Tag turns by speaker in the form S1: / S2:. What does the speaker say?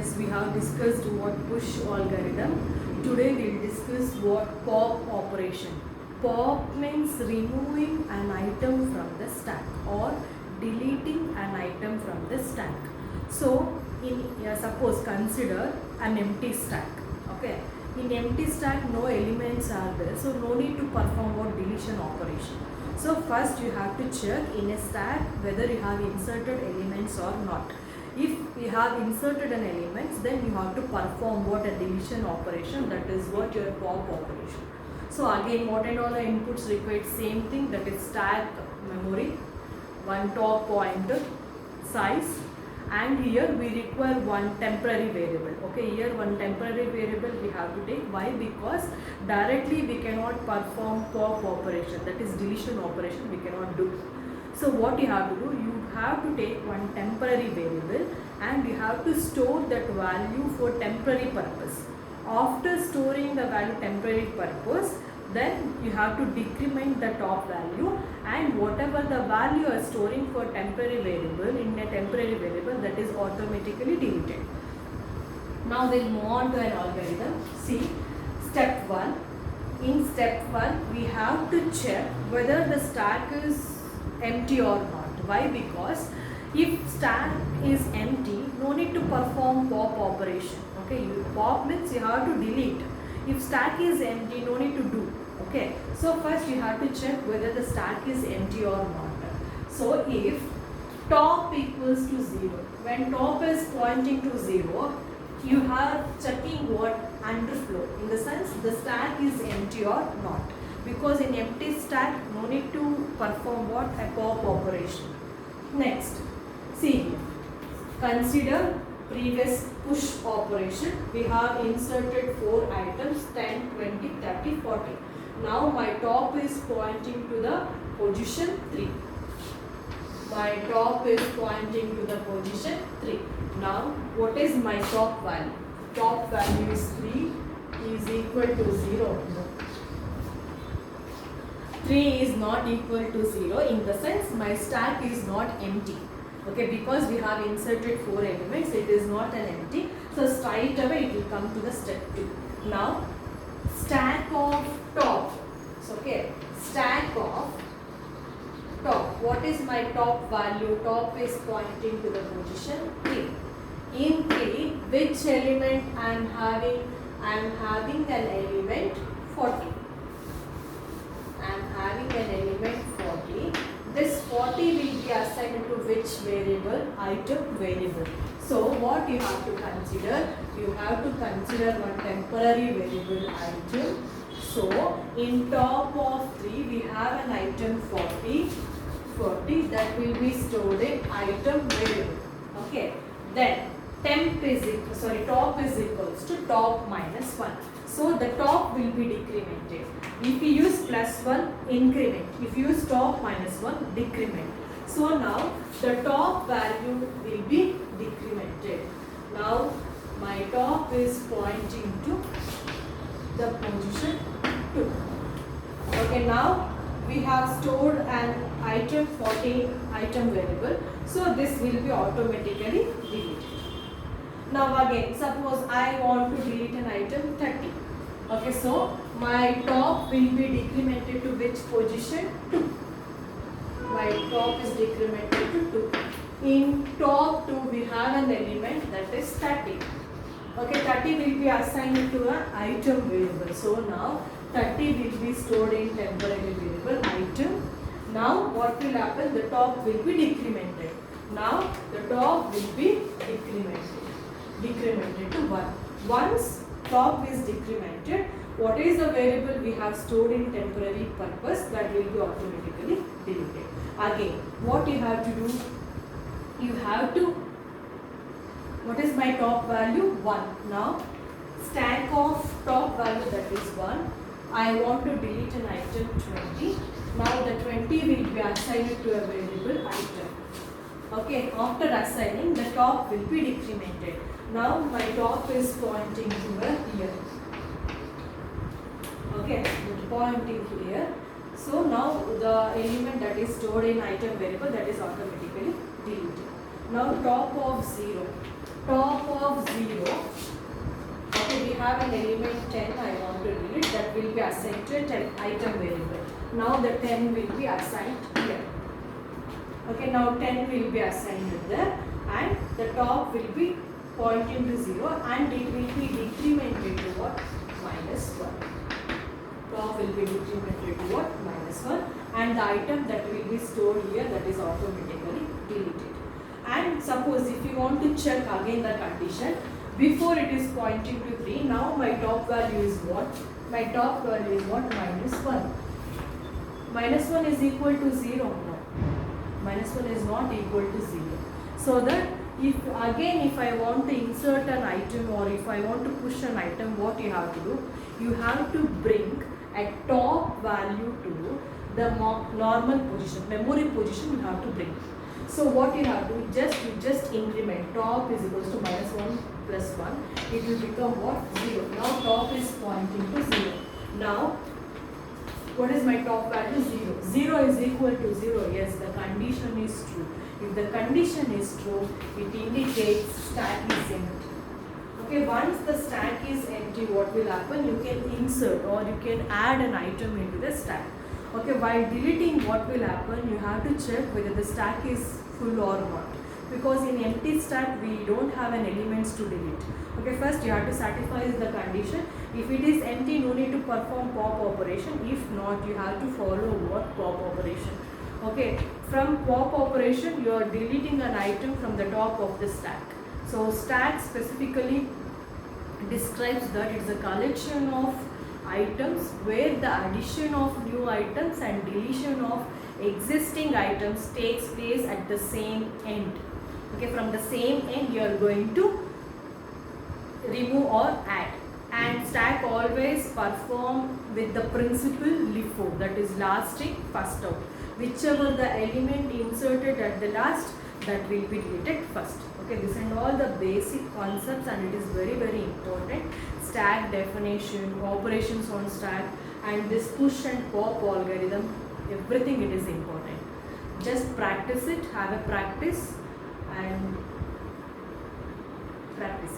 S1: as we have discussed what push algorithm, today we will discuss what pop operation. Pop means removing an item from the stack or deleting an item from the stack. So, suppose consider an empty stack. Okay. In empty stack, no elements are there, so no need to perform what deletion operation. So first you have to check in a stack whether you have inserted elements or not. If you have inserted an element, then you have to perform what a deletion operation, that is what your pop operation. So again, what and all the inputs required same thing, that is stack memory, one top pointer, size, and here we require one temporary variable. Okay, here one temporary variable we have to take. Why? Because directly we cannot perform pop operation, that is deletion operation we cannot do. So what you have to do, you have to take one temporary variable and you have to store that value for temporary purpose. After storing the value temporary purpose, then you have to decrement the top value, and whatever the value you are storing for temporary variable in a temporary variable, that is automatically deleted. Now we'll move on to an algorithm. See, step 1. In step 1 we have to check whether the stack is empty or not. Why? Because if stack is empty, no need to perform pop operation. Okay, pop means you have to delete. If stack is empty, no need to do. Okay, so first you have to check whether the stack is empty or not. So if top equals to 0, when top is pointing to 0, you are checking what underflow, in the sense the stack is empty or not. Because in empty stack, no need to perform what? A pop operation. Next, see here. Consider previous push operation. We have inserted 4 items, 10, 20, 30, 40. Now my top is pointing to the position 3. My top is pointing to the position 3. Now what is my top value? Top value is 3 is equal to 0. 3 is not equal to 0, in the sense my stack is not empty. Okay, because we have inserted 4 elements, it is not an empty. So straight away it will come to the step 2. Now stack of top. So okay, stack of top. What is my top value? Top is pointing to the position 3. In 3, which element I am having? I am having an element 40. I am having an element 40. This 40 will be assigned to which variable? Item variable. So what you have to consider? You have to consider one temporary variable item. So in top of 3 we have an item 40 that will be stored in item variable. Okay. Then top is equals to top minus 1. So the top will be decremented. If you use plus 1, increment. If you use top minus 1, decrement. So now the top value will be decremented. Now my top is pointing to the position 2. Okay, now we have stored an item 40 item variable. So this will be automatically deleted. Now again, suppose I want to delete an item 30. Okay, so my top will be decremented to which position? 2. My top is decremented to 2. In top 2 we have an element, that is 30. Okay, 30 will be assigned to an item variable. So now 30 will be stored in temporary variable item. Now what will happen? The top will be decremented. Now the top will be decremented to 1. Once top is decremented, what is the variable we have stored in temporary purpose? That will be automatically deleted. Again, what you have to do? You have to, what is my top value? 1. Now stack of top value, that is 1. I want to delete an item 20. Now the 20 will be assigned to a variable item. Okay, after assigning, the top will be decremented. Now my top is pointing to here. Okay, it's pointing here. So now the element that is stored in item variable, that is automatically deleted. Now top of 0. top of 0. Okay, we have an element 10 I want to delete, that will be assigned to an item variable. Now the 10 will be assigned here. Okay, now 10 will be assigned there, and the top will be pointing to 0, and it will be decremented to what? -1. Top will be decremented to what? -1, and the item that will be stored here, that is automatically deleted. And suppose if you want to check again the condition, before it is pointing to 3, now my top value is what? My top value is what? -1. -1 is equal to 0. No. -1 is not equal to 0. So that if I want to insert an item, or if I want to push an item, what you have to do? You have to bring a top value to the normal position, memory position you have to bring. So what you have to do, you just increment. Top is equals to -1 plus 1. It will become what? 0. Now top is pointing to 0. Now what is my top value? 0. 0 is equal to 0. Yes, the condition is true. If the condition is true, it indicates stack is empty. Okay, once the stack is empty, what will happen? You can insert or you can add an item into the stack. Okay, while deleting, what will happen? You have to check whether the stack is full or not. Because in empty stack, we don't have an elements to delete. Okay, first you have to satisfy the condition. If it is empty, no need to perform pop operation. If not, you have to follow what? Pop operation. Okay, from pop operation, you are deleting an item from the top of the stack. So stack specifically describes that it's a collection of items where the addition of new items and deletion of existing items takes place at the same end. Okay, from the same end you are going to remove or add. And stack always perform with the principle LIFO, that is last in first out. Whichever the element inserted at the last, that will be deleted first. Okay, this and all the basic concepts, and it is very very important. Stack definition, operations on stack, and this push and pop algorithm, everything it is important. Just practice it, have a practice and practice.